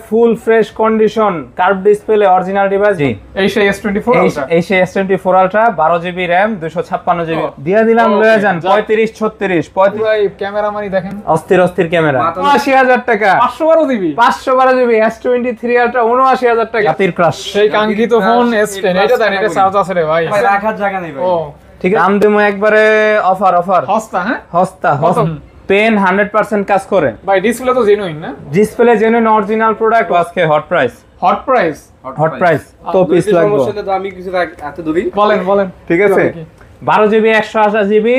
ফুল fresh condition curve display original device. জি এই সেই S24 ultra, এই সেই S24 ultra 12 GB RAM 256 GB দিয়া দিলাম। লয়ে যান 35 36 35। ভাই ক্যামেরা মানি দেখেন, অস্থির ক্যামেরা। 79000 টাকা 512 জিবি 512 জিবি S23 আলট্রা 79000 টাকা। জাতির ক্রাশ সেই কাঙ্ক্ষিত ফোন S10। এটা দেন, এটা চার্জ আছে রে ভাই, রাখার জায়গা নেই ভাই। ও ঠিক আছে, দাম দেবো একবারে অফার। হস্তা, হ্যাঁ হস্তা পেন 100% কাজ করে ভাই। ডিসপ্লে তো জেনুইন না? Display genuine original product. আজকে হট প্রাইস তো পিস লাগবে। সমস্যা তো আমি কিছু এত দূরই বলেন ঠিক আছে। 12 জিবি 128 জিবি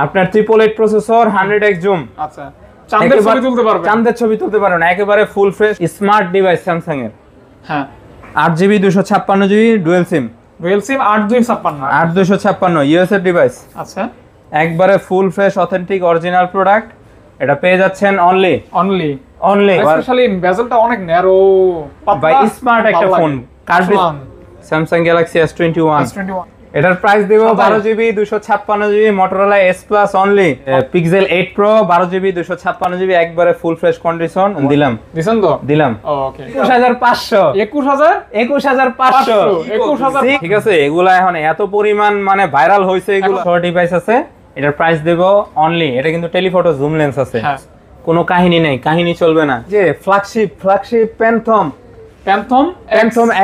আপনার 888 প্রসেসর, 100x জুম। আচ্ছা, চাঁদের ছবি তুলতে পারবেন? চাঁদের ছবি তুলতে পারবেন, একেবারে full fresh smart device Samsung এর। হ্যাঁ 8 GB 256 GB dual SIM 8256 US এর ডিভাইস। আচ্ছা, একবারে full fresh authentic original product. এটা পেয়ে যাচ্ছেন অনলি স্পেশালি বেজেলটা অনেক ন্যারো, বাই স্মার্ট একটা ফোন। Samsung Galaxy S21। এটার প্রাইস দেব 12 GB 256 GB Motorola S Plus only. Pixel 8 Pro 12 GB 256 GB একবারে ফুল ফ্রেশ কন্ডিশন দিলাম। দিছেন তো? দিলাম। ওকে 21500 21500 ঠিক আছে। এগুলা এখন এত পরিমাণ মানে ভাইরাল হইছে, এগুলো শর্ট ডিভাইস আছে। এটার প্রাইস দেব অনলি। এটা কিন্তু টেলিফটো জুম লেন্স আছে, কোনো কাহিনী নাই, কাহিনী চলবে না। যে flagship phantom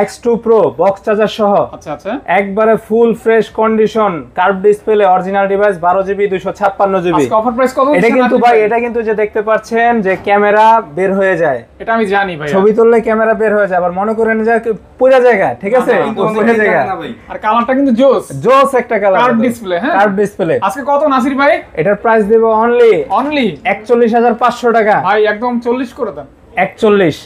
X2 Pro box charger সহ। আচ্ছা, একবারে ফুল fresh condition curve display original device 12 GB 256 GB. আজকে অফার প্রাইস কত? এটা কিন্তু ভাই, এটা কিন্তু যে দেখতে পাচ্ছেন যে ক্যামেরা বের হয়ে যায়, এটা আমি জানি ভাই। ছবি তুললে ক্যামেরা বের হয়ে যায়, আবার মনে করেন যে পুরো জায়গা ঠিক আছে, পুরো জায়গা। আর কালারটা কিন্তু জোস একটা কালার, কার্ভ ডিসপ্লে। হ্যাঁ কার্ভ ডিসপ্লে। আজকে কত নাসির ভাই? এটার প্রাইস দেব অনলি 41500 টাকা। ভাই একদম 40 করে দেন। 41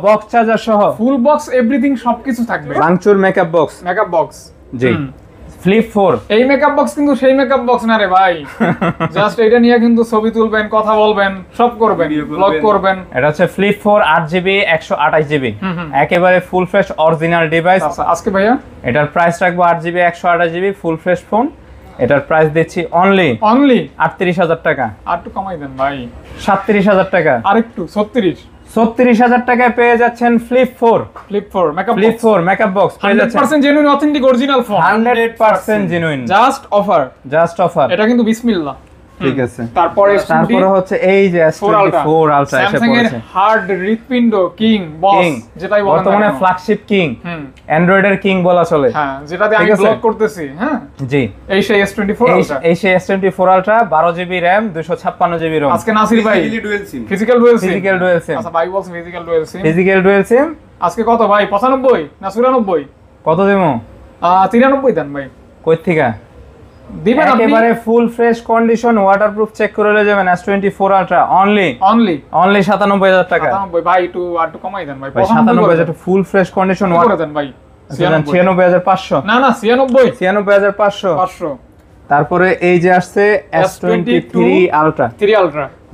বক্স চার্জার সহ ফুল বক্স এভরিথিং সবকিছু থাকবে। লাংচুর মেকআপ বক্স। জি ফ্লিপ 4। এই মেকআপ বক্স কিন্তু সেই মেকআপ বক্স না রে ভাই। জাস্ট এটা নিয়ে কিন্তু ছবি তুলবেন, কথা বলবেন, সব করবেন, ব্লগ করবেন। এটা হচ্ছে ফ্লিপ 4 8 জিবি 128 জিবি একেবারে ফুল ফ্রেশ অরিজিনাল ডিভাইস। আজকে ভাইয়া এটার প্রাইস রাখবো 8 GB 128 GB full fresh phone. এটার প্রাইস দিচ্ছি অনলি 38000 টাকা। আর একটু কমাই দেন ভাই, 37000 টাকা। আরেকটু 36000 টাকায় পেয়ে যাচ্ছেন ফ্লিপ 4 মেকআপ বক্স পেয়ে যাচ্ছেন। 100% genuine authentic original phone, 100% genuine. Just offer এটা কিন্তু বিসমিল্লাহ। ঠিক আছে। তারপরে হচ্ছে এই যে S24 আলট্রা এসে স্যামসাং এর হার্ড হৃৎপিণ্ড কিং বস, যেটাই বলেন বর্তমানে ফ্ল্যাগশিপ কিং, অ্যান্ড্রয়েড এর কিং বলা চলে। হ্যাঁ, যেটাতে আমি ব্লগ করতেছি। হ্যাঁ জি, এই সেই S24 আলট্রা, এই সেই S24 ultra 12 GB RAM 256 GB ROM. আজকে নাসির ভাই ফিজিক্যাল ডুয়াল সিম। আচ্ছা ভাই বলছে ফিজিক্যাল ডুয়াল সিম। আজকে কত ভাই? 95 না 94? কত দেবো? 93 দেন ভাই। কই থেকে দিবেন? একেবারে full fresh condition waterproof check করে নিয়ে যাবেন। S24 আলট্রা অনলি 97000 টাকা। 97 ভাই, একটু কমাই দেন ভাই। 97000 টাকা ফুল ফ্রেশ কন্ডিশন ওয়াটার দেন ভাই। 96500 না 96500। তারপরে এই যে আসছে S23 ultra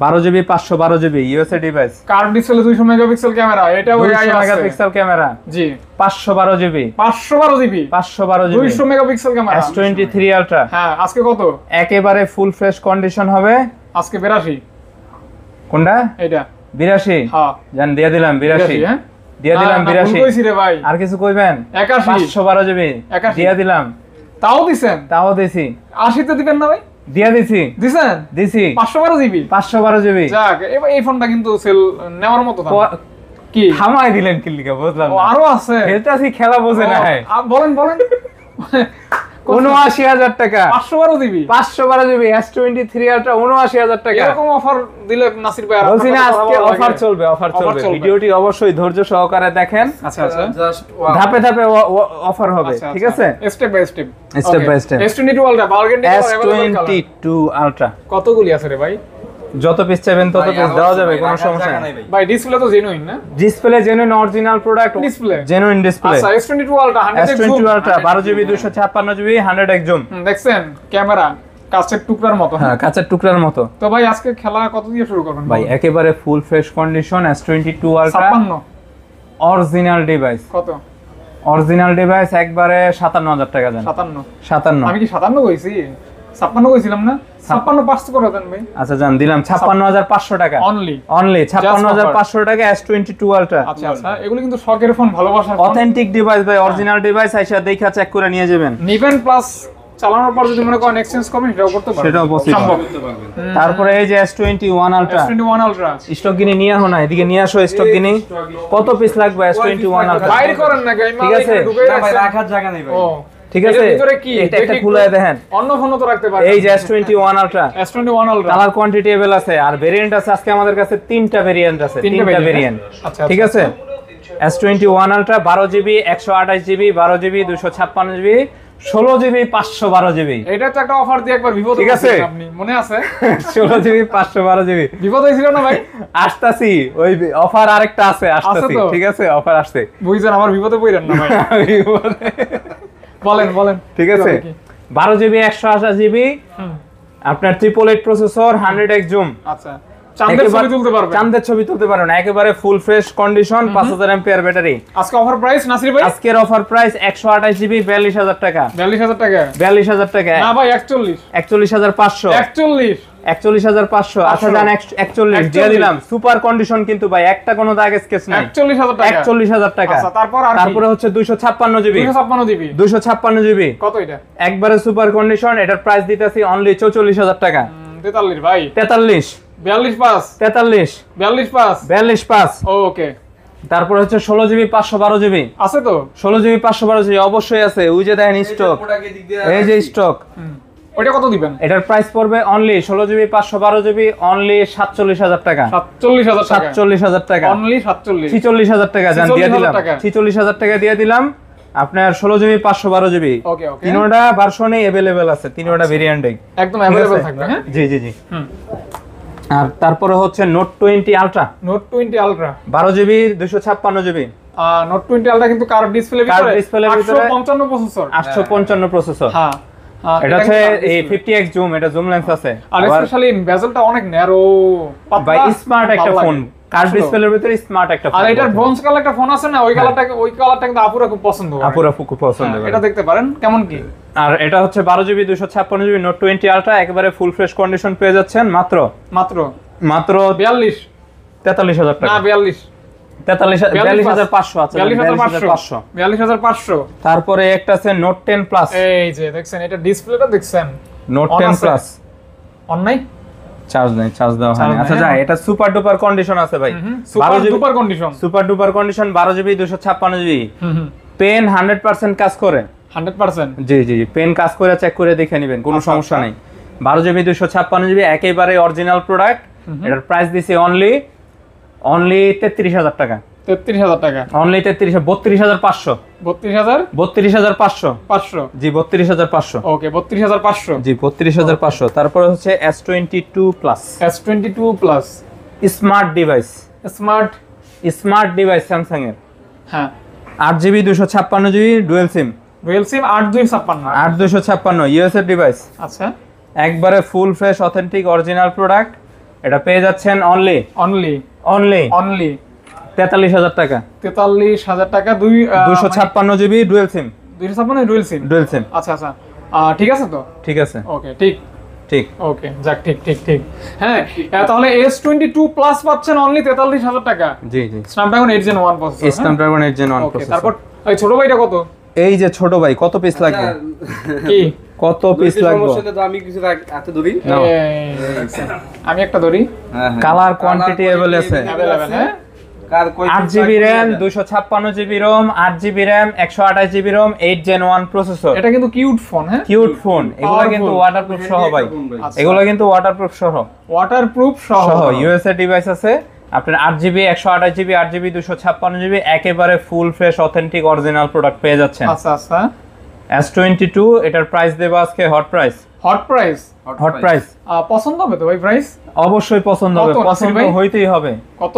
12 GB 512 GB USA device. Curve display 200 megapixel camera. এটা ওই 200 মেগাপিক্সেল ক্যামেরা। জি 512 GB 200 megapixel camera S23 ultra. হ্যাঁ আজকে কত? একেবারে ফুল ফ্রেশ কন্ডিশন হবে আজকে 82। কোনটা? এটা 82। হ্যাঁ জান দিয়ে দিলাম 82। হ্যাঁ দিয়ে দিলাম 82। কইছি রে ভাই, আর কিছু কইবেন? 512 জিবি দিয়ে দিলাম। তাও দিছেন? তাও দিছি। 80 তো দিবেন না ভাই? দিয়া দিছি। দিছি 512 জিবি। যাক, এই ফোনটা কিন্তু সেল নেওয়ার মতো দাম। কি থামাই দিলেন কি লিখা বুঝলাম না। আরো আছে, খেলতাছি খেলা বোঝে না। বলেন 79000 টাকা 512 জিবি S23 আলট্রা 79000 টাকা। এরকম অফার দিলে নাসির ভাই বলছি না আজকে অফার চলবে। ভিডিওটি অবশ্যই ধৈর্য সহকারে দেখেন। আচ্ছা জাস্ট ধাপে অফার হবে। ঠিক আছে, step by step. S22 ultra bargain S22 ultra কতগুলি আছে রে ভাই? যত পিস চাইবেন তত পিস দেওয়া যাবে, কোনো সমস্যা নাই ভাই। ডিসপ্লে তো জেনুইন না? Display genuine original product, genuine display. আচ্ছা S22 ultra 100x ultra 12 GB 256 GB 100x zoom. দেখছেন ক্যামেরা কাঁচের টুকরার মতো। হ্যাঁ কাঁচের টুকরার মতো। তো ভাই আজকে খেলা কত দিয়ে শুরু করবেন ভাই? একেবারে full fresh condition S22 ultra 56 original device. কত? অরিজিনাল ডিভাইস একবারে 57000 টাকা দেন। 57 আমি কি 57 কইছি? 56 কইছিলাম না, 56 পাঁচ করে দেন ভাই। আচ্ছা জান দিলাম 56500 টাকা অনলি 56500 টাকা S22 Ultra। আচ্ছা আচ্ছা, এগুলো কিন্তু শখের ফোন, ভালোবাসার ফোন, অথেন্টিক ডিভাইস ভাই, অরিজিনাল ডিভাইস, আইসা দেখা চেক করে নিয়ে যাবেন। নিবেন প্লাস চালানোর পর যদি মনে করেন এক্সচেঞ্জ করবেন সেটাও করতে পারবেন, সেটাও পসিবল। তারপরে এই যে S21 Ultra, S21 Ultra stock কিনে নিয়ে আহো না, এদিকে নিয়ে আসো স্টক কিনে। কত পিস লাগবে S21 Ultra? বাইরে করেন না গাই, ঠিক আছে, না ভাই রাখার জায়গা নেই ভাই। ও ঠিক আছে, এটার ভিতরে কি এটা একটা খুলে দেখেন, অন্য ফোন তো রাখতে পারবেন। এই যে S21 Ultra, S21 Ultra colour quantity available আছে, আর ভেরিয়েন্ট আছে আজকে আমাদের কাছে তিনটা ভেরিয়েন্ট আছে, তিনটা ভেরিয়েন্ট। আচ্ছা ঠিক আছে, S21 Ultra 12GB 128GB 12GB 256GB 16GB 512GB। এটা তো একটা অফার দিয়ে একবার বিপদ ঠিক আছে, আপনি মনে আছে 16GB 512GB বিপদ হয়েছিল না ভাই? আসতাছি, ওই অফার আরেকটা আছে, আসতাছি। আছে তো? ঠিক আছে, অফার আসছে, বুঝছেন, আমার বিপদে পড়েন না ভাই। বলেন বলেন। ঠিক আছে, 12GB 128GB আপনার 888 প্রসেসর, 100x জুম। আচ্ছা, চাঁদের ছবি তুলতে পারবেন, চাঁদের ছবি তুলতে পারবেন, একেবারে full fresh condition, 5000 MPR battery. আজকে অফার প্রাইস নাসির ভাই, আজকের অফার প্রাইস 128GB 42000 টাকা। 42000 টাকা? 42000 টাকা না ভাই 41, 41500, 41, 41500। আচ্ছা জান 41 দিয়ে দিলাম, সুপার কন্ডিশন কিন্তু ভাই, একটা কোনো দাগ স্কেচ নাই। 41000 টাকা, 41000 টাকা। আচ্ছা, তারপর আর তারপরে হচ্ছে 256GB, 256GB 256GB কত এটা? একবারে সুপার কন্ডিশন, এটার প্রাইস দিতেছি অনলি 44000 টাকা। 43 ভাই, 43, 42 পাস, 43, 42 পাস, 42 পাস। ওকে। তারপর হচ্ছে 16GB 512GB, আছে তো? 16GB 512GB অবশ্যই আছে, ওই যে দেখেন স্টক, এই যে স্টক। ওটা কত দিবেন? এটার প্রাইস পড়বে অনলি 16GB 512GB অনলি 47000 টাকা। 47000 টাকা, 47000 টাকা, অনলি 47, 46000 টাকা জান দিয়ে দিলাম, 46000 টাকা দিয়ে দিলাম আপনার 16GB 512GB। ওকে ওকে, তিনটা ভার্সনই अवेलेबल আছে, তিনটা ভেরিয়েন্টই একদম अवेलेबल থাকবে। হ্যাঁ জি জি জি। আর তারপরে হচ্ছে note 20 ultra, note 20 ultra 12GB 256GB। Note 20 ultra কিন্তু কার্ভ ডিসপ্লে কার্ভ ডিসপ্লের ভিতরে 855 প্রসেসর, 855 প্রসেসর। হ্যাঁ, এটা হচ্ছে এই 50x জুম, এটা জুম লেন্স আছে, আর স্পেশালি বেজেলটা অনেক ন্যারো, ভাই স্মার্ট একটা ফোন, কার্ভ ডিসপ্লের ভিতরে স্মার্ট একটা ফোন। আর এটার ব্রোঞ্জ কালার একটা ফোন আছে না, ওই কালারটা কিন্তু আপুরা খুব পছন্দ করে, আপুরা খুব পছন্দ করে। এটা দেখতে পারেন কেমন কি। আর এটা হচ্ছে 12GB 256GB নোট 20 আলট্রা, একেবারে ফুল ফ্রেশ কন্ডিশন পেয়ে যাচ্ছেন মাত্র মাত্র 43000 টাকা। না 42, 44500। আচ্ছা 42500, 42500। তারপরে একটা আছে নোট 10 প্লাস, এই যে দেখছেন, এটা ডিসপ্লেটা দেখছেন, নোট 10 প্লাস অন নাই, চার্জ নেই, চার্জ দেওয়া হয়নি। আচ্ছা যা, এটা সুপার ডুপার কন্ডিশন আছে ভাই, super duper condition, super duper condition, 12GB 256GB। Pen 100% কাজ করে, 100%। জি জি, পেন কাজ করে চেক করে দেখে নেবেন, কোনো সমস্যা নেই। 12GB 256GB একেবারে অরিজিনাল প্রোডাক্ট। এটার প্রাইস দিছি অনলি 33000 টাকা। 33000 টাকা, অনলি 32500। 32500, 500 জি, 32500। ওকে 32500 জি 32500। তারপরে হচ্ছে S22 plus, S22 plus smart device, smart device Samsung এর। হ্যাঁ, 8GB 256GB dual SIM, 8256। 8256 US এর ডিভাইস। আচ্ছা, একবারে full fresh authentic original product. এটা পেয়ে যাচ্ছেন অনলি 43000 টাকা। 43000 টাকা, 256GB dual SIM, 256 dual SIM. আচ্ছা আচ্ছা, ঠিক আছে তো? ঠিক আছে, ওকে, ঠিক ঠিক, ওকে, যাক, ঠিক ঠিক ঠিক। হ্যাঁ, তাহলে S22 প্লাস পাচ্ছেন অনলি 43000 টাকা। জি জি, Snapdragon 8 Gen 1 processor, Snapdragon 8 Gen 1 ওকে। প্রসেসর। তারপর এই ছোট ভাইটা কত? এই যে ছোট ভাই, কত পিস লাগবে? কি কত পিস লাগবে? সমস্যা তো আমি কিছু এত ধরি, আমি একটা ধরি, কালার কোয়ান্টিটি अवेलेबल আছে, अवेलेबल। হ্যাঁ, 8GB RAM 256GB ROM, 8GB RAM 128GB ROM 8 Gen 1 processor. এটা কিন্তু কিউট ফোন। হ্যাঁ, কিউট ফোন, এগুলো কিন্তু ওয়াটারপ্রুফ সহ ভাই, এগুলো কিন্তু ওয়াটারপ্রুফ সহ ইউএস এর ডিভাইস আছে। আপনার 8GB 128GB 8GB 256GB একেবারে full fresh authentic original product পেয়ে যাচ্ছেন। আচ্ছা আচ্ছা, S22 এটার প্রাইস দেব আজকে হট প্রাইস। পছন্দ হবে তো ভাই? প্রাইস অবশ্যই পছন্দ হবে, কত, পছন্দ ভাই? হইতেই হবে। কত?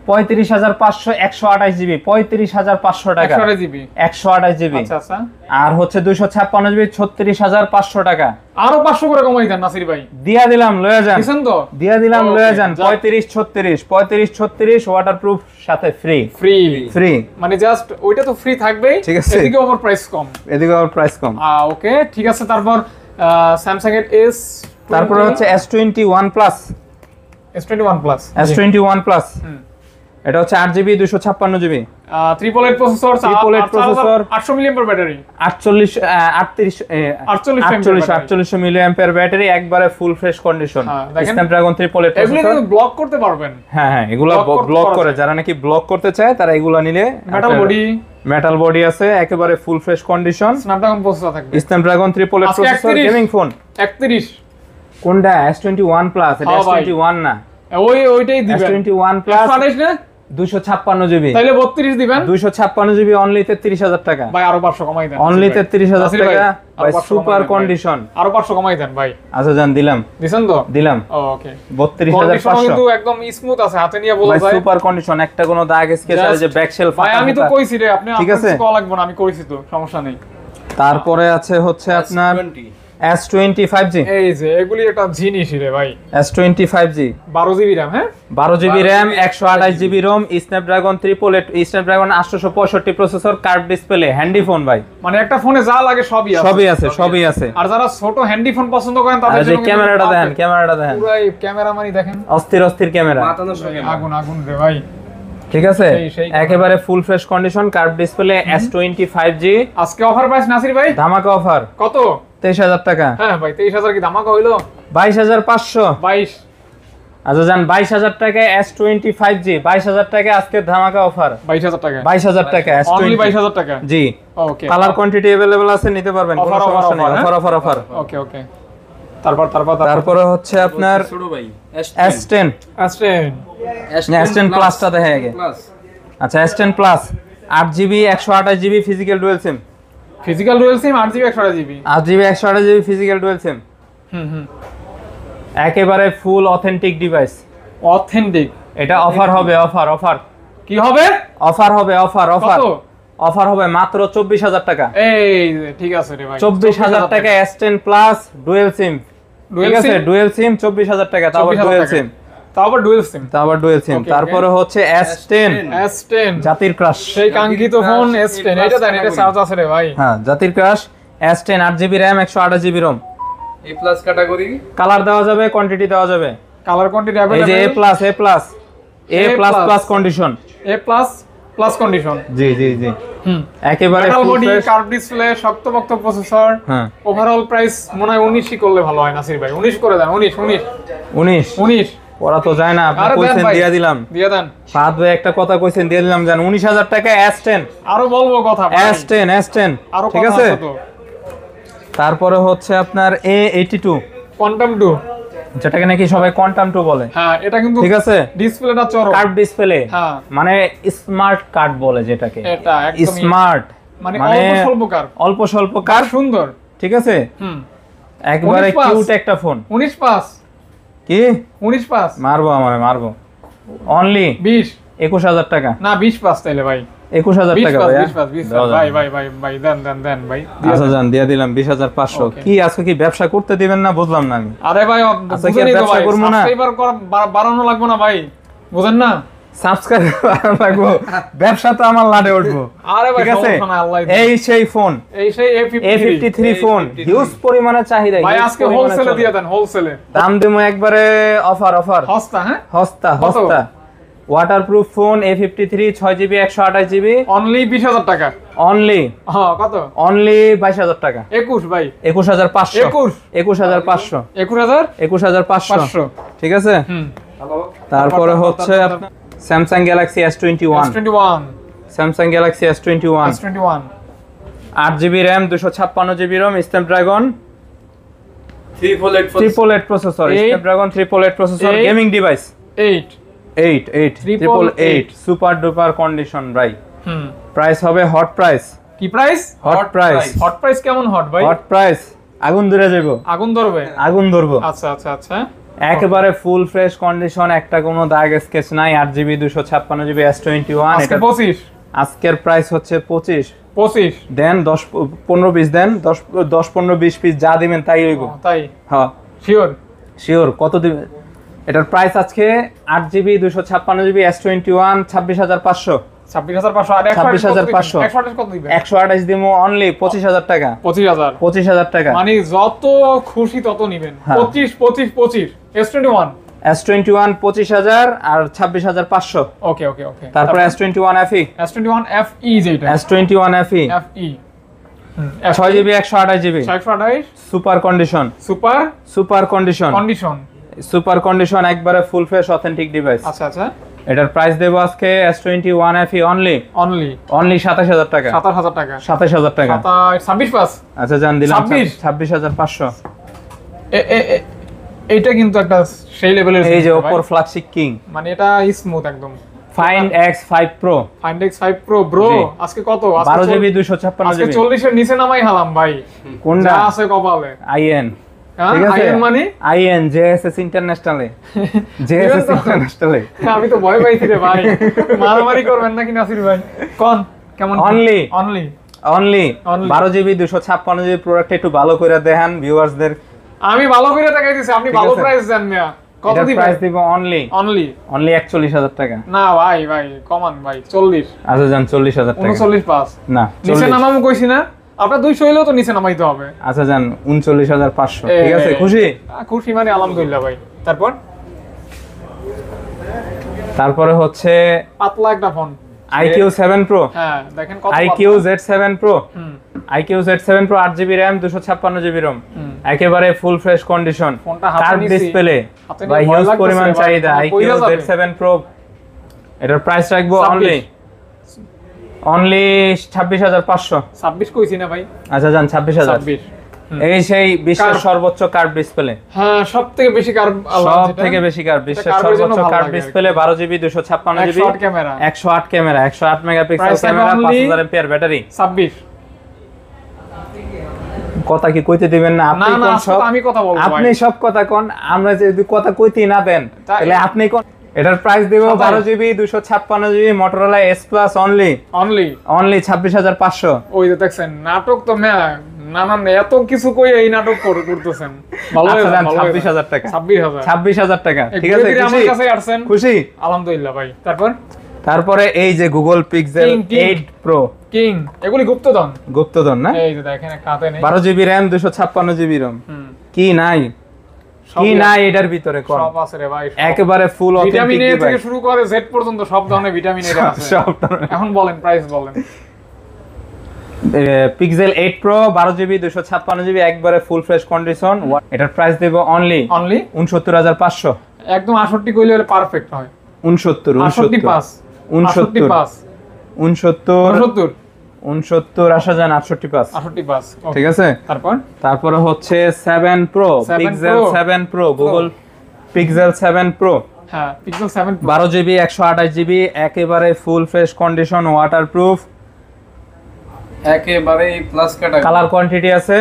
35500 128GB 35500 টাকা, 128GB। আচ্ছা আচ্ছা, আর হচ্ছে 256GB 36500 টাকা। আরো 500 করে কমাই দেন নাসির ভাই। দিয়া দিলাম, লয়ে যান, দিছেন তো? দিয়া দিলাম, লয়ে যান। 3536 ওয়াটারপ্রুফ সাথে ফ্রি, মানে জাস্ট ওইটা তো ফ্রি থাকবেই, ঠিক আছে। এদিকে ওভার প্রাইস কম, এদিকে আবার প্রাইস কম। ওকে, ঠিক আছে। তারপর স্যামসাং এর S তারপরে হচ্ছে S21 plus S21 plus S21 plus এটা হচ্ছে 8GB 256GB triple eight processor, 800 milliampere battery, 4800 milliampere battery, একবারে ফুল ফ্রেশ কন্ডিশন। স্ন্যাপড্রাগন 888 এগুলো প্রসেসর। ব্লক করতে পারবেন। হ্যাঁ এগুলা ব্লক করে, যারা নাকি ব্লক করতে চায় তারা এগুলা নিলে। মেটাল বডি আছে, একেবারে full fresh condition, Snapdragon processor থাকবে। Snapdragon 888 processor, gaming phone. 31 কোনটা? S21 plus. এটা S21 না, ওইটাই দিবেন। S21 প্লাস 256GB, তাইলে 32 দিবেন। 256GB অনলি 33000 টাকা ভাই, আরো 500 কমাই দেন। অনলি 33000 টাকা ভাই, সুপার কন্ডিশন। আরো 500 কমাই দেন ভাই। আচ্ছা জান, দিলাম। দিছেন তো? দিলাম। ওকে, 32500 কিন্তু একদম স্মুথ আছে, হাতে নিয়ে বলা যায় সুপার কন্ডিশন। একটা কোনো দাগ স্কেচ আছে যে ব্যাক শেলফ। ভাই আমি তো কইছি রে, আপনি ঠিক আছে, কল লাগবে না, আমি কইছি তো, সমস্যা নেই। তারপরে আছে হচ্ছে আপনার S25G। এই যে এগুলি একটা জিনিসই রে ভাই। S25G 12GB RAM। হ্যাঁ, 12GB RAM, 128GB ROM, Snapdragon 888, Snapdragon 865 processor, curve display, handy phone ভাই। মানে একটা ফোনে যা লাগে সবই আছে। সবই আছে। আর যারা ছোট হ্যান্ডি ফোন পছন্দ করেন তাদের জন্য ক্যামেরাটা দেখেন, পুরাই ক্যামেরা মানি দেখেন, অস্থির ক্যামেরা, আগুন রে ভাই। ঠিক আছে, একেবারে full fresh condition, curve display, S25G। আজকে অফার প্রাইস নাসির ভাই, ধামাকা অফার। কত? 23000 টাকা। হ্যাঁ ভাই, 23000 কি ধামাকা হইলো? 22500। 22। আচ্ছা জান, 22000 টাকায় S25G, 22000 টাকা আজকে ধামাকা অফার। 22000 টাকা। 22000 টাকা S20। অনলি 22000 টাকা। জি। ওকে, কালার কোয়ান্টিটি अवेलेबल আছে, নিতে পারবেন, কোনো সমস্যা নেই। অফার। ওকে। তারপরে হচ্ছে আপনার ছোট ভাই S10 প্লাসটা দেখে আগে। আচ্ছা, S10 plus 8GB 128GB physical dual SIM. 8GB 128GB। 8GB 128GB physical dual SIM. একেবারে ফুল অথেন্টিক ডিভাইস। অথেন্টিক। এটা অফার হবে, অফার। কি হবে? অফার হবে মাত্র 24000 টাকা। এই ঠিক আছে রে ভাই, 24000 টাকা S10 প্লাস ডুয়াল সিম। ঠিক আছে, ডুয়াল সিম 24000 টাকা, তারপর ডুয়াল সিম। তারপরে হচ্ছে S10 জাতির ক্রাশ, সেই কাঙ্ক্ষিত ফোন S10। এটা দেন, এটা চার্জ আছে রে ভাই। হ্যাঁ, জাতির ক্রাশ S10, 8GB RAM, 128GB ROM। A+ category, colour দেওয়া যাবে, কোয়ান্টিটি দেওয়া যাবে। Colour quantity available. এই যে A+ কন্ডিশন, A++ কন্ডিশন। জি। একেবারে metal full body, fresh. Curve display, শক্তপোক্ত প্রসেসর। হ্যাঁ, ওভারঅল প্রাইস মনে হয় 19 করলে ভালো হয় নাসির ভাই। 19 করে দেন। 19 ওরা তো যায় না, আপনি কইছেন দিয়ে দিলাম। দিয়ে দেন। ফাদ ভাই একটা কথা কইছেন, দিয়ে দিলাম। জান 19000 টাকা S10। আরো বলবো কথা ভাই, S10 আরো ঠিক কথা আছে। তো। তারপরে হচ্ছে আপনার A82 কোয়ান্টাম 2, যেটাকে নাকি সবাই কোয়ান্টাম 2 বলে। হ্যাঁ, এটা কিন্তু ঠিক আছে, ডিসপ্লেটা চরম। কার্ভ ডিসপ্লে, হ্যাঁ, মানে স্মার্ট কার্ড বলে যেটাকে। এটা একদম স্মার্ট, মানে অল্প স্বল্প কার, সুন্দর। ঠিক আছে, একবারে 19 কিউট একটা ফোন। 19 পাস কি 19 পাস? মারবো অনলি 21000 টাকা। না, 20 পাস তাইলে ভাই। 21000 টাকা ভাই। 20 পাস ভাই দেন ভাই। আচ্ছা জান, দিয়ে দিলাম 20500। কি আজকে কি ব্যবসা করতে দিবেন না, বুঝলাম না আমি। আরে ভাই, বুঝেনই তো ভাই, সাবস্ক্রাইবার বাড়ানো লাগবে না ভাই, বুঝেন না? সাবস্ক্রাইব লাগবে, ব্যবসা তো আমার লাডে উঠবো। আরে ভাই, ঠিক আছে, আল্লাহ এই সেই ফোন, এই সেই A53 ফোন, হিউজ পরিমাণে চাহিদা ভাই। আজকে হোলসেলে দিয়ে দেন, হোলসেলে দাম দেবো একবারে অফার। সস্তা, হ্যাঁ, সস্তা। Waterproof phone A53, 6GB 128GB, only 20000 টাকা। অনলি কত? অনলি 22000 টাকা। 21 ভাই, 21500। 21500। 21500, ঠিক আছে। তারপরে হচ্ছে আপনার Samsung Galaxy S21। Samsung Galaxy S21 8GB RAM, 256GB ROM, Snapdragon 888 processor, Snapdragon 888 processor, gaming device. 888 super duper condition ভাই। প্রাইস হবে হট প্রাইস। কি প্রাইস? হট প্রাইস কেমন হট ভাই? হট প্রাইস আগুন ধরে যাবো। আগুন ধরবো। আচ্ছা। একেবারে ফুল ফ্রেশ কন্ডিশন, একটা কোনো দাগ স্কেচ নাই। 8GB 256GB S21। এটা 25। আজকের প্রাইস হচ্ছে 25 দেন, 10-15 পিস দেন, 10-15-20 পিস যা দিবেন তাই হইব। তাই? হ্যাঁ, শিওর। কত দিবেন? এটার প্রাইস আজকে 8GB 256GB S21 26500। 26,500 আর 26,500 128 কত দিবেন? 128 দিমু অনলি 25,000 টাকা। 25,000 25,000 টাকা। মানে যত খুশি তত নিবেন। হ্যাঁ। 25 S21 S21 25,000 আর 26,500। ওকে ওকে ওকে। তারপর S21 FE। S21 FE যেটা S21 FE FE 6GB 128GB 128 super condition. Super condition super condition একবারে ফুল ফ্রেশ অথেন্টিক ডিভাইস। আচ্ছা আচ্ছা। এটার প্রাইস দেব আজকে S21 FE অনলি 27,000 টাকা। 27,000 টাকা। 27,000 টাকা। 26 পাস। আচ্ছা জান দিলাম 26,500। 26,500। এইটা কিন্তু একটা সেই লেভেলের, এই যে Oppo ফ্ল্যাগশিপ কিং, মানে এটা স্মুথ একদম। Find X5 Pro। Find X5 Pro bro আজকে কত? 12GB 256GB। আজকে 40 এর নিচে নামাই হালাম ভাই। কোনটা যা আছে কপালে। IN। ঠিক আছে IN মানে IN JSS ইন্টারন্যাশনালে। JSS ইন্টারন্যাশনালে। আমি তো ভয় পাইছি রে ভাই, মারামারি করবেন নাকি নাসির ভাই? কোন কেমন? অনলি 12GB 256GB প্রোডাক্ট একটু ভালো করে দেখান ভিউয়ার্সদের। আমি ভালো করে দেখাই দিছি, আপনি ভালো প্রাইস দেন না। কত দিবেন? প্রাইস দিব অনলি 41,000 টাকা। না ভাই কমান ভাই 40। আচ্ছা জান 40,000 টাকা। 39 পাস না নিচে নামামু কইছি না, আপনার 200 হইলেও তো নিচে নামাইতে হবে। আচ্ছা জান 39,500। ঠিক আছে খুশি? খুশি মানে আলহামদুলিল্লাহ ভাই। তারপরে হচ্ছে পাতলা একটা ফোন IQ7 Pro। হ্যাঁ দেখেন কত IQ Z7 Pro। IQ Z7 Pro 8GB RAM 256GB ROM একেবারে full fresh condition. Curve display বা হিউজ পরিমাণ চাহিদা। IQ Z7 Pro এটার প্রাইস রাখবো অনলি 26,500। 26 কইছি না ভাই? আচ্ছা জান 26,000। এই সেই বিশ্বের সর্বোচ্চ কার্ভ ডিসপ্লে। হ্যাঁ সবথেকে বেশি কার্ভ, সবথেকে বেশি কার্ভ, বিশ্বের সর্বোচ্চ curve display. 12GB 256GB 108 camera 108 megapixel camera 5000 MPR battery. 26 কথা কি কইতে দিবেন না? আপনি কোন সব? আমি কথা বলবো। আপনি সব কথা কোন, আমরা যদি কথা কইতেই না দেন তাহলে আপনি কোন? এটার প্রাইস দেব 12GB 256GB Motorola S Plus only 26,500। ওই যে দেখছেন নাটক তো নানান এত কিছু কই এই নাটক করতেছেন। ভালো হয়ে যান 26,000 টাকা। 26,000 টাকা। ঠিক আছে আমার কাছে আসছেন, খুশি আলহামদুলিল্লাহ ভাই। তারপরে এই যে Google Pixel 8 Pro কিং, এগুলি গুপ্তধন না? এই যে দেখেন একটা হাতে নেই। 12GB RAM 256GB ROM। কি নাই এটার ভিতরে কোন? সব আছে রে ভাই, একেবারে ফুল অথেন্টিক ভিটামিন এ থেকে শুরু করে জেড পর্যন্ত সব ধরনের ভিটামিন এ আছে সব। এখন বলেন প্রাইস বলেন। Pixel 8 Pro 12GB 256GB একবারে ফুল ফ্রেশ কন্ডিশন। এটার প্রাইস দেব অনলি 69,500। একদম 68 কইলে পারফেক্ট হয়। 69 পাস 69 আসা যান 68 পাস। ঠিক আছে। তারপরে হচ্ছে 7 Pro Pixel 7 Pro Google Pixel 7 Pro। হ্যাঁ Pixel 7 Pro 12GB 128GB একেবারে ফুল ফ্রেশ কন্ডিশন, ওয়াটারপ্রুফ, একেবারে প্লাস ক্যাটাগরি। কালার কোয়ান্টিটি আছে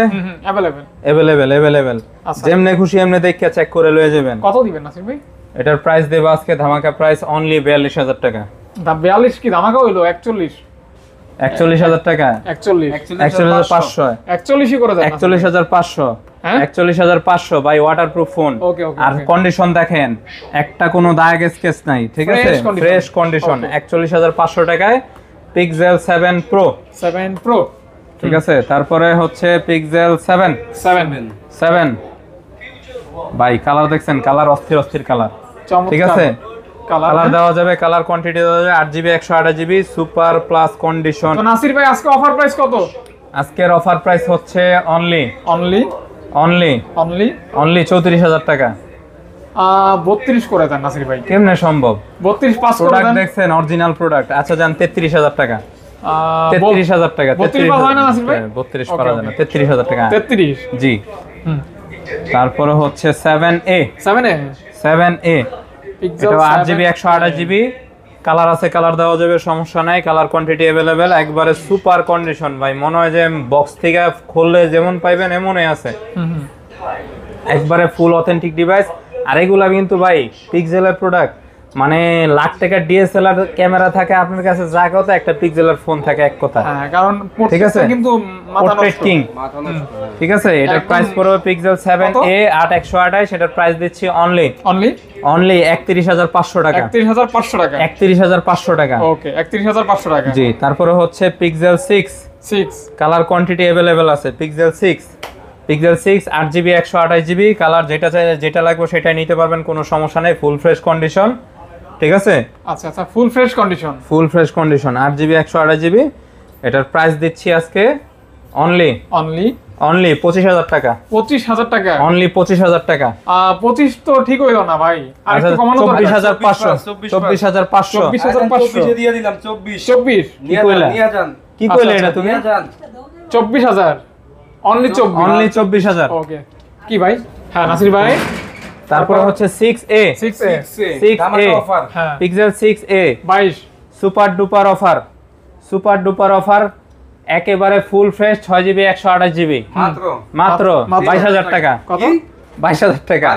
अवेलेबल। যেমনে খুশি এমনে দেখে চেক করে লয়ে যাবেন। কত দিবেন নাসির ভাই? এটার প্রাইস দেব আজকে ধামাকা প্রাইস অনলি 42,000 টাকা। 42 কি ধামাকা হইলো? 41,000 টাকা। 41,500 41ই করে দেন। 41,500 41,500 বাই ওয়াটারপ্রুফ ফোন। আর কন্ডিশন দেখেন একটা কোনো দাগ স্কেচ নাই। ঠিক আছে ফ্রেশ কন্ডিশন। 41,500 টাকায় Pixel 7 Pro। ঠিক আছে। তারপরে হচ্ছে Pixel 7 ভাই কালার দেখছেন, কালার অস্থির কালার। ঠিক আছে কালার দেওয়া যাবে, কালার কোয়ান্টিটি দেওয়া যাবে। 8GB 128GB super plus condition. তো নাসির ভাই আজকে অফার প্রাইস কত? আজকের অফার প্রাইস হচ্ছে অনলি 34,000 টাকা। 32 করে দেন নাসির ভাই। কেমনে সম্ভব? 32 পাস করে দেন। দেখছেন অরিজিনাল প্রোডাক্ট। আচ্ছা জান 33,000 টাকা। 33,000 টাকা। 32 পাস হয় না নাসির ভাই? 32 পারা যায় না। 33,000 টাকা। 33 জি। তারপরে হচ্ছে 7A এটা 8GB 128GB কালার আছে, কালার দেওয়া যাবে, সমস্যা নাই। কালার কোয়ান্টিটি अवेलेबल একবারে সুপার কন্ডিশন ভাই। মনে হয় যে বক্স থেকে খুললে যেমন পাইবেন এমনই আছে। একবারে ফুল অথেন্টিক ডিভাইস। আর এগুলা কিন্তু ভাই পিক্সেলের প্রোডাক্ট মানে লাখ টাকার ডিএসএলআর ক্যামেরা থাকে আপনার কাছে, যা কথা একটা পিক্সেলের ফোন থাকে এক কথা। হ্যাঁ, কারণ ঠিক আছে, কিন্তু মাথা পোর্ট্রেট কিং। ঠিক আছে, এটার প্রাইস পড়বে পিক্সেল 7a 8128, এটার প্রাইস দিচ্ছি অনলি 31500 টাকা। 31500 টাকা। 31500 টাকা। ওকে, 31500 টাকা। জি, তারপরে হচ্ছে পিক্সেল 6 কালার কোয়ান্টিটি अवेलेबल আছে। পিক্সেল 6 8GB 128GB কালার, যেটা চাই যেটা লাগবে সেটাই নিতে পারবেন, কোনো সমস্যা নেই, ফুল ফ্রেশ কন্ডিশন। ঠিক আছে, আচ্ছা আচ্ছা, ফুল ফ্রেশ কন্ডিশন। 8GB 128GB। এটার প্রাইস দিচ্ছি আজকে অনলি 25000 টাকা। 25000 টাকা, অনলি 25000 টাকা। 25 তো ঠিক হইলো না ভাই, আর একটু কমানো দরকার। 24500 24 দিয়ে দিলাম। 24 নিয়ে যান। কি কইলে এটা তুমি? 24000, অনলি 24000। ওকে, কি ভাই? হ্যাঁ নাসির ভাই। তারপর হচ্ছে 6A অফার। হ্যাঁ, pixel 6A 22 super duper offer, একেবারে ফুল ফ্রেশ 6GB 128GB মাত্র 22000 টাকা। কত? 22000 টাকা।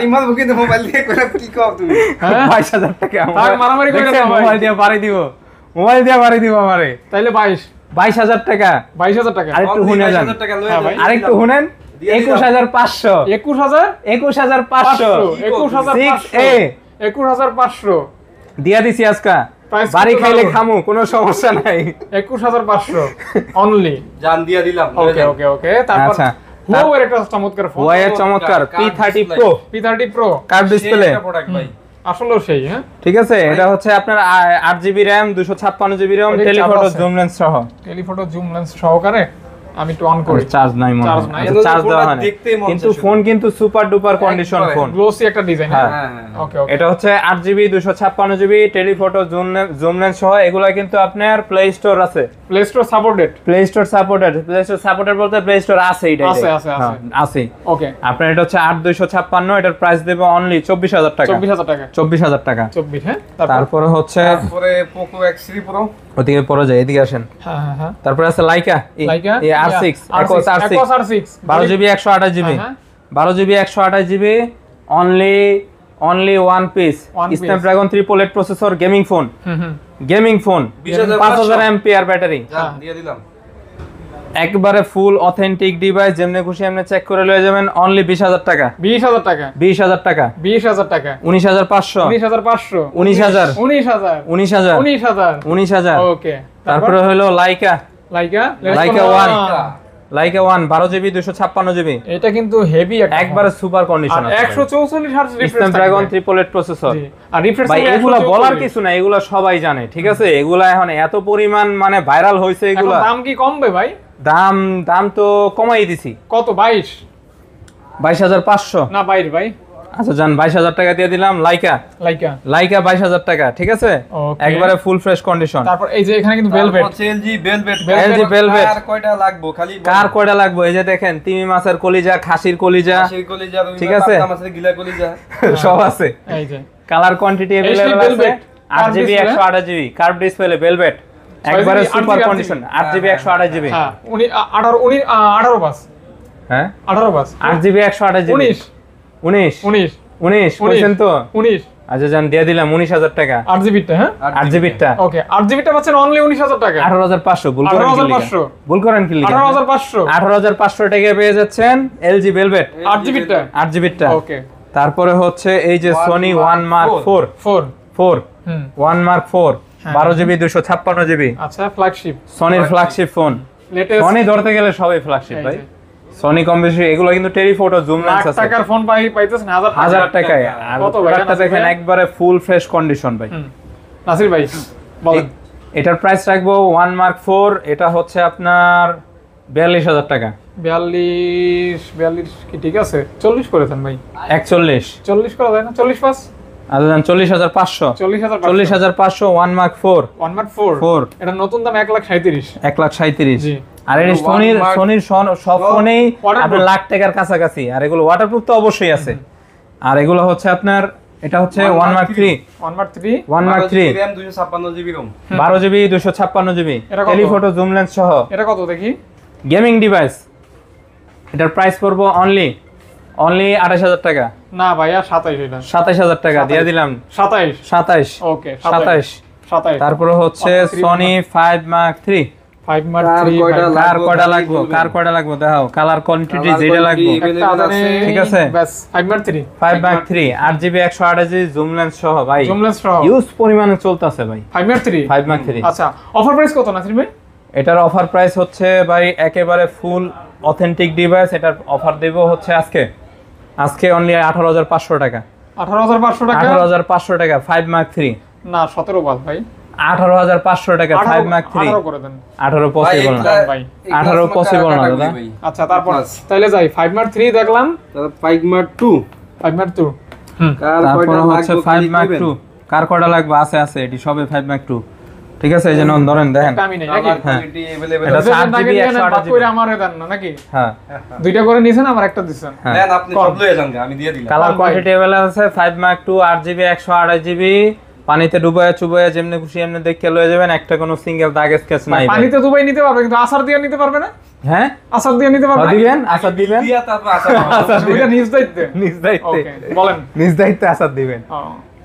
মোবাইল দিয়ে করে কি কও তুমি? 22000 টাকা। তার মারামারি করে না ভাই। মোবাইল দিয়ে বাড়ি দিব আমারে। তাইলে 22000 টাকা। 22000 টাকা। আরেকটু শুনে যান, হ্যাঁ ভাই, আরেকটু শুনেন। 21500 21500 দিয়া দিছি আজকা। Price বাড়ি কত খাইলে লাগবে? খামু, কোনো সমস্যা নাই। 21500 অনলি। জান দিয়া দিলাম। ওকে। তারপর আচ্ছা, হুয়াওয়ের একটা চমৎকার ফোন, ওয়াই চমৎকার P30 Pro P30 Pro curve display. Product ভাই। আসলেও সেই। হ্যাঁ, ঠিক আছে, এটা হচ্ছে আপনার 8GB RAM 256GB RAM telephoto zoom lens সহ। টেলিফটো জুম লেন্স সহকারে। আমি একটু অন করি। চার্জ নাই মনে হয়, চার্জ দেওয়া হয় না, কিন্তু ফোন কিন্তু super duper condition phone, glossy একটা ডিজাইন। হ্যাঁ। ওকে। এটা হচ্ছে 8GB 256GB telephoto zoom lens সহ। এগুলা কিন্তু আপনার প্লে স্টোর আছে, play store supported. Play store supported বলতে প্লে স্টোর আছে, এটা আছে। ওকে, আপনার এটা হচ্ছে 8256, এটার প্রাইস দেব অনলি 24000 টাকা। 24000 টাকা। 24। হ্যাঁ, তারপরে হচ্ছে তারপরে পোকো X3 Pro। ওদিকে পরে যায়, এদিকে আসেন। হ্যাঁ। তারপরে আছে Laika R6 12GB 128GB 12GB 128GB only one piece Snapdragon 888 processor, gaming phone 5000 mAh battery. দিয়ে দিলাম। একবারে ফুল অথেন্টিক ডিভাইস, যেমনি খুশি এমনি চেক করে লয়ে যাবেন। অনলি 20000 টাকা। 20000 টাকা। 20000 টাকা। 19500 19000 ওকে। তারপরে হলো লাইকা 1 12GB 256GB। এটা কিন্তু হেভি একবারে সুপার কন্ডিশন আছে, 144 হার্জ রিফ্রেশ, স্ন্যাপড্রাগন 888 প্রসেসর। আর রিফ্রেশ ভাই এগুলা বলার কিছু না, এগুলা সবাই জানে। ঠিক আছে, এগুলা এখন এত পরিমাণ মানে ভাইরাল হইছে, এগুলা দাম কি কমবে ভাই? দাম তো কমাই দিছি। কত? 22500 না 22 ভাই। আচ্ছা জান, 22000 টাকা দিয়ে দিলাম। লাইকা 22000 টাকা। ঠিক আছে, একবারে ফুল ফ্রেশ কন্ডিশন। তারপর এই যে এখানে কিন্তু ভেলভেট, LG ভেলভেট। কার কয়টা লাগবে? খালি কার কয়টা লাগবে? এই যে দেখেন, তিমি মাছের কলিজা, খাসির কলিজা, ঠিক আছে, মাছের গিলা কলিজা সব আছে। এই যে কালার কোয়ান্টিটি अवेलेबल আছে। 8GB 128GB curve display velvet, একবারে সুপার কন্ডিশন। 8GB 128GB। হ্যাঁ, 18 পাস। হ্যাঁ, 18 পাস। 8GB 128GB 19 কইছেন তো? 19। আচ্ছা জান, দিয়ে দিলাম 19000 টাকা। 8GB টা। হ্যাঁ, 8GB টা। ওকে, 8GB টা পাচ্ছেন অনলি 19000 টাকা। 18500। ভুল করেন কি লিখা? 18500 টাকা পেয়ে যাচ্ছেন LG ভেলভেট 8GB টা। ওকে। তারপরে হচ্ছে এই যে Sony 1 Mark 4 1 Mark 4 12GB 256GB। আচ্ছা, ফ্ল্যাগশিপ, সনির ফ্ল্যাগশিপ ফোন। সনি ধরতে গেলে সবই ফ্ল্যাগশিপ ভাই। সনি কম বেশি এগুলো কিন্তু টেলিফটো জুম লেন্স আছে। টাকার ফোন পাইতেছেন 1000 টাকায়। আর প্রোডাক্টটা দেখেন একবারে ফুল ফ্রেশ কন্ডিশন ভাই। নাসির ভাই বলেন, এটার প্রাইস রাখবো 1 Mark 4, এটা হচ্ছে আপনার 42000 টাকা। 42 কি ঠিক আছে? 40 করেছেন ভাই। 41 করা যায় না? 40 পাস। আচ্ছা 40500 40500 1 Mark 4 এটা নতুন দাম 137,000। 137,000। জি। আর এই সনির সব ফোনেই আপনার লাখ টাকার কাছাকাছি, আর এগুলো ওয়াটারপ্রুফ তো অবশ্যই আছে। আর এগুলো হচ্ছে আপনার, এটা হচ্ছে 1 Mark 3 RAM 256GB ROM 12GB 256GB telephoto zoom lens সহ। এটা কত দেখি? গেমিং ডিভাইস, এটার প্রাইস পড়বো অনলি 28000 টাকা। না ভাইয়া 27 এটা 27000 টাকা দিয়ে দিলাম 27 ওকে 27 তারপরে হচ্ছে সনি 5 মার্ক 3 5 মার্ক 3 কার কয়টা লাগবে দেখাও কালার কোয়ান্টিটি যেটা লাগবে ঠিক আছে বাস 5 mark 3 8GB 128GB zoom lens সহ ভাই জুম লেন্স সহ ইউজ পরিমাণে চলতেছে ভাই 5 মার্ক 3 আচ্ছা অফার প্রাইস কত নাসির ভাই এটার অফার প্রাইস হচ্ছে ভাই একেবারে ফুল অথেন্টিক ডিভাইস এটার অফার দেব হচ্ছে আজকে অনলি 18500 টাকা 18500 টাকা 5 মার্ক 3 না 17 বাস ভাই 18500 টাকা 5 মার্ক 3 18 করে দেন 18 পসিবল না ভাই 18 পসিবল না দাদা আচ্ছা তারপর তাহলে যাই 5 মার্ক 3 দেখলাম তারপর 5 মার্ক 2 তারপর হচ্ছে 5 মার্ক 2 কার কয়টা লাগবে আছে এটি সবে 5 মার্ক 2 ঠিক আছে এই যে নন ধরেন দেখেন আমি নাই নাকি কোয়ালিটি अवेलेबल এটা 8GB 128GB করে আমারে দেন না নাকি হ্যাঁ দুইটা করে নিছেন আমার একটা দিছেন নেন আপনি সব লয়ে যান আমি দিয়ে দিলাম কালার কোয়ান্টিটি अवेलेबल আছে 5 মার্ক 2 8GB 128GB পানিতে ডুবায়া চুবায়া যেমনি খুশি এমনি দেখে লয়ে যাবেন একটা কোনো সিঙ্গেল দাগ স্কেচ নাই পানিতে ডুবাই নিতে পারবে কিন্তু আসার দিয়ে নিতে পারবে না হ্যাঁ আসার দিয়ে নিতে পারবে দিবেন আসার দিবেন দিয়া তারপর আসার ওইটা নিজ দায়িত্বে ওকে বলেন নিজ দায়িত্বে আসার দিবেন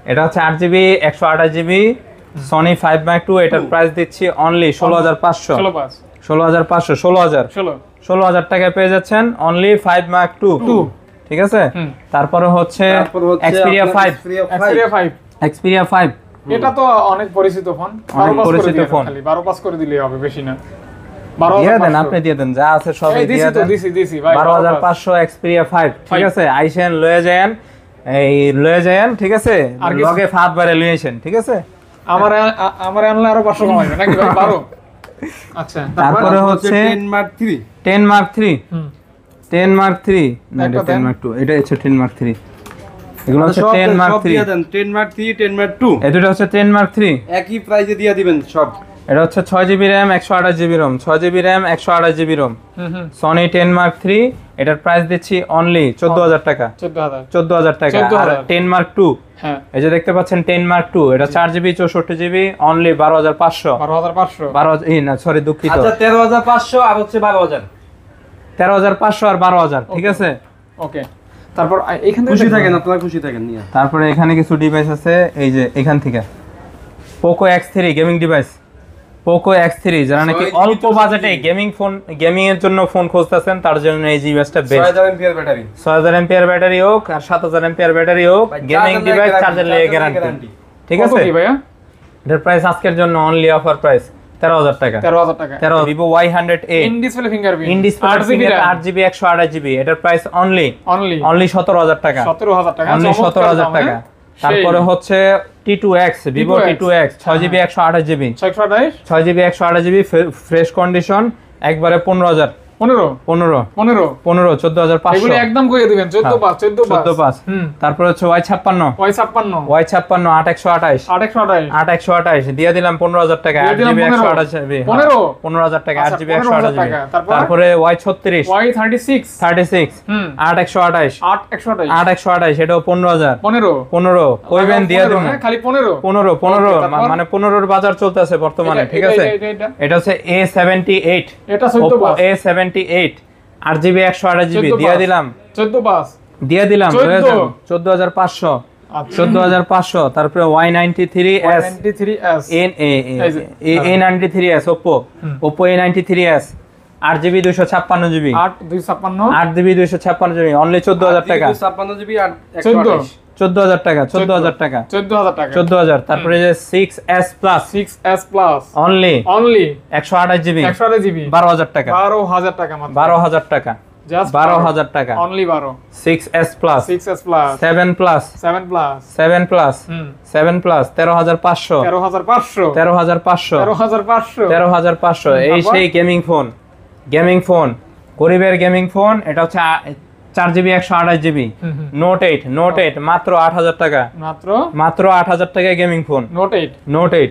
এটা হচ্ছে 8GB 128GB সনি 5 মার্ক 2 এটার প্রাইস দিচ্ছি অনলি 16500 16500 টাকায় পেয়ে যাচ্ছেন অনলি 5 মার্ক 2 ঠিক আছে তারপরে হচ্ছে Xperia 5 এটা তো অনেক পরিচিত ফোন 12 ফোন খালি 12 পাস করে দিলেই হবে বেশি না 12 দিয়ে দেন আপনি দিয়ে দেন যা আছে সব দিয়ে দেন দিছি ভাই 12500 Xperia 5 ঠিক আছে আইসেন লয়ে যান ঠিক আছে লগে ফাত বারে লইছেন ঠিক আছে আমার আনলে আরো 500 কমাইবে নাকি ভাই 12 আচ্ছা তারপরে হচ্ছে 10 মার্ক 3 না 10 মার্ক 2 এটা হচ্ছে 10 মার্ক 3 এগুলো হচ্ছে 10 মার্ক 3 10 মার্ক 3 10 মার্ক 2 এটা হচ্ছে 10 মার্ক 3 একই প্রাইসে দিয়ে দিবেন সব এটা হচ্ছে 6GB RAM 128GB ROM 6GB RAM 128GB ROM Sony 10 mark 3 এটার প্রাইস দিচ্ছি অনলি 14000 টাকা 14000 টাকা আর 10 মার্ক 2 হ্যাঁ এই যে দেখতে পাচ্ছেন 10 মার্ক 2 এটা 4GB 64GB অনলি 12500 12 না সরি দুঃখিত আচ্ছা 13500 আর হচ্ছে 12000 13500 আর 12000 ঠিক আছে ওকে তারপর এখান থেকে খুশি থাকেন আপনারা খুশি থাকেন নিয়া তারপরে এখানে কিছু ডিভাইস আছে এই যে এখান থেকে Poco X3 gaming device Poco X3 যারা নাকি অল্প বাজেটে গেমিং এর জন্য ফোন খুঁজতেছেন তার জন্য এই ডিভাইসটা বেস্ট 6000 mAh ব্যাটারি হোক আর 7000 mAh ব্যাটারি হোক গেমিং ডিভাইস চার্জার লেগে গ্যারান্টি ঠিক আছে কত কি ভাইয়া এর প্রাইস আজকের জন্য অনলি অফার প্রাইস 13000 টাকা 13 Vivo Y100A in display fingerprint 8GB 128GB এটার প্রাইস অনলি 17000 টাকা 17000 টাকা অনলি 17000 টাকা তারপরে হচ্ছে T2X Vivo T2X 6GB 128GB 6GB 128GB fresh condition একবারে 15000 14500 এগুলো একদম কইয়ে দিবেন 14 তারপর হচ্ছে Y56 8128 দিয়ে দিলাম 15000 টাকা 8GB 128GB 15000 টাকা 8GB 128GB তারপরে Y36 8128 এটাও 15000 কইবেন দিয়ে দিবেন খালি 15 মানে 15 এর বাজার চলতেছে বর্তমানে ঠিক আছে এটা হচ্ছে A78 এটা 14 A78 8GB 128GB দিয়ে দিলাম 14500 14500 তারপরে Y93s A93s Oppo A93s 8GB 256GB 8GB 256GB only 14000 টাকা 256GB আর 128 14000 টাকা তারপরে যে 6s Plus অনলি 128GB 12000 টাকা 12000 টাকা জাস্ট 12000 টাকা অনলি 12 6s Plus 7 Plus 13500 এই সেই গেমিং ফোন গরিবের গেমিং ফোন এটা হচ্ছে 4GB 128GB Note 8 মাত্র 8000 টাকা মাত্র 8000 টাকায় গেমিং ফোন Note 8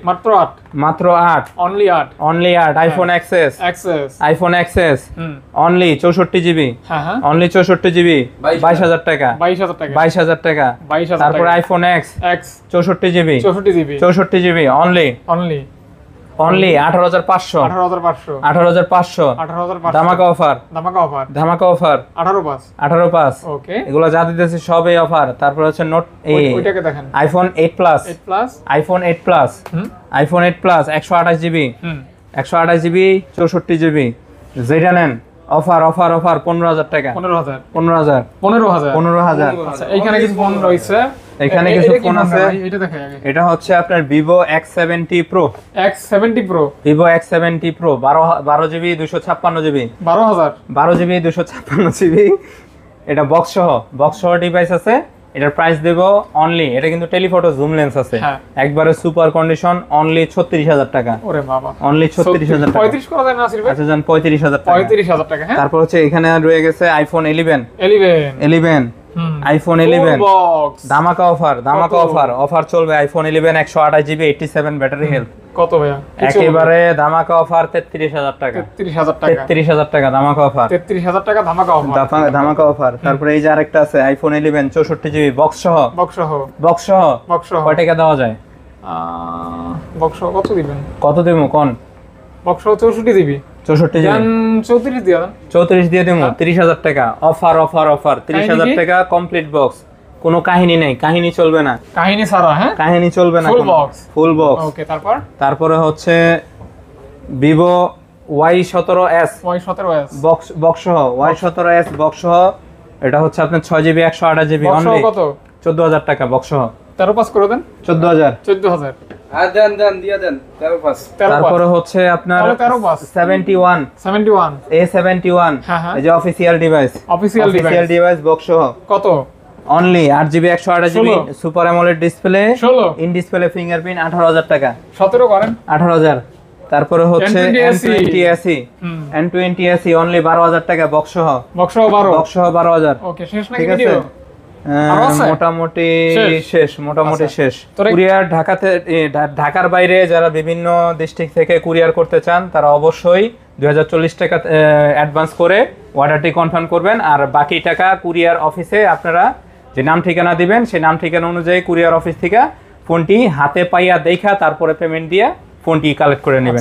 মাত্র 8 only 8 iPhone XS only 64GB only 64GB 22000 টাকা 22000 টাকা তারপর iPhone X 64GB only only 18500 18500 18500 18500 ধামাকা অফার ধামাকা অফার ধামাকা অফার 185 185 ওকে এগুলো যা দিতেছি সবই অফার। তারপর হচ্ছে নোট ওইটাকে দেখেন iPhone 8 plus 8 plus iPhone 8 plus iPhone 8 plus 128 GB 128 GB 64 GB যেটা নেন অফার অফার অফার 15000 টাকা 15000 15000 15000 আচ্ছা এইখানে কিছু ফোন রয়েছে এখানে কিছু ফোন আছে এটা দেখেন আগে এটা হচ্ছে আপনার Vivo X70 Pro X70 Pro Vivo X70 Pro 12 GB 256 GB 12000 GB 256 GB এটা বক্স সহ ডিভাইস আছে। এটার প্রাইস দেব অনলি, এটা কিন্তু টেলিফটো জুম লেন্স আছে একবারে সুপার কন্ডিশন, অনলি 36000 টাকা। ওরে বাবা অনলি 36000 টাকা। 35 করা যায় না নাসির ভাই? আচ্ছা জান 35000 টাকা। 35000 টাকা। হ্যাঁ তারপর হচ্ছে এখানে রয়ে গেছে আইফোন 11 আইফোন 11 ধামাকা অফার চলবে। IPhone 11 128 GB 87 battery health. কত ভাইয়া? একেবারে ধামাকা অফার 33000 টাকা। 33000 টাকা ধামাকা অফার। 33000 টাকা ধামাকা অফার। ধামাকা অফার। তারপরে এই যে আরেকটা আছে আইফোন 11 64 জিবি বক্স সহ কয় টাকা দেওয়া যায়? বক্স কত দিবেন? কত দেব কোন? বক্স 64 জিবি 64 জিবি 34 দিয়া দেন। 34 দিয়ে দেবো। 30000 টাকা অফার 30000 টাকা কমপ্লিট বক্স। কোনো কাহিনী নাই, কাহিনী চলবে না, কাহিনী ছাড়া। হ্যাঁ কাহিনী চলবে না, ফুল বক্স। ওকে তারপরে হচ্ছে Vivo Y17s বক্স সহ Y17s বক্স সহ। এটা হচ্ছে আপনার 6 জিবি 128 জিবি অনলি কত? 14000 টাকা বক্স সহ। 13 পাস করে দেন। 14000 আর দেন দিয়া দেন 13 পাস। তারপরে হচ্ছে আপনার 71 A71 এই যে অফিশিয়াল ডিভাইস বক্স সহ। কত? Only 8 GB 128 GB super AMOLED display, in display fingerprint 18000 টাকা। 17 করেন 18000। তারপরে হচ্ছে N20 অনলি 12000 টাকা বক্স সহ 12000। ওকে শেষ নাকি ঠিক আছে? ভিডিও? মোটামুটি শেষ। কুরিয়ার ঢাকার বাইরে যারা বিভিন্ন ডিস্ট্রিক্ট থেকে কুরিয়ার করতে চান তারা অবশ্যই 2040 টাকা অ্যাডভান্স করে অর্ডারটি কনফার্ম করবেন। আর বাকি টাকা কুরিয়ার অফিসে আপনারা যে নাম ঠিকানা দিবেন সেই নাম ঠিকানা অনুযায়ী কুরিয়ার অফিস থেকে ফোনটি হাতে পাইয়া দেখা তারপরে পেমেন্ট দিয়ে ফোনটি কালেক্ট করে নেবেন।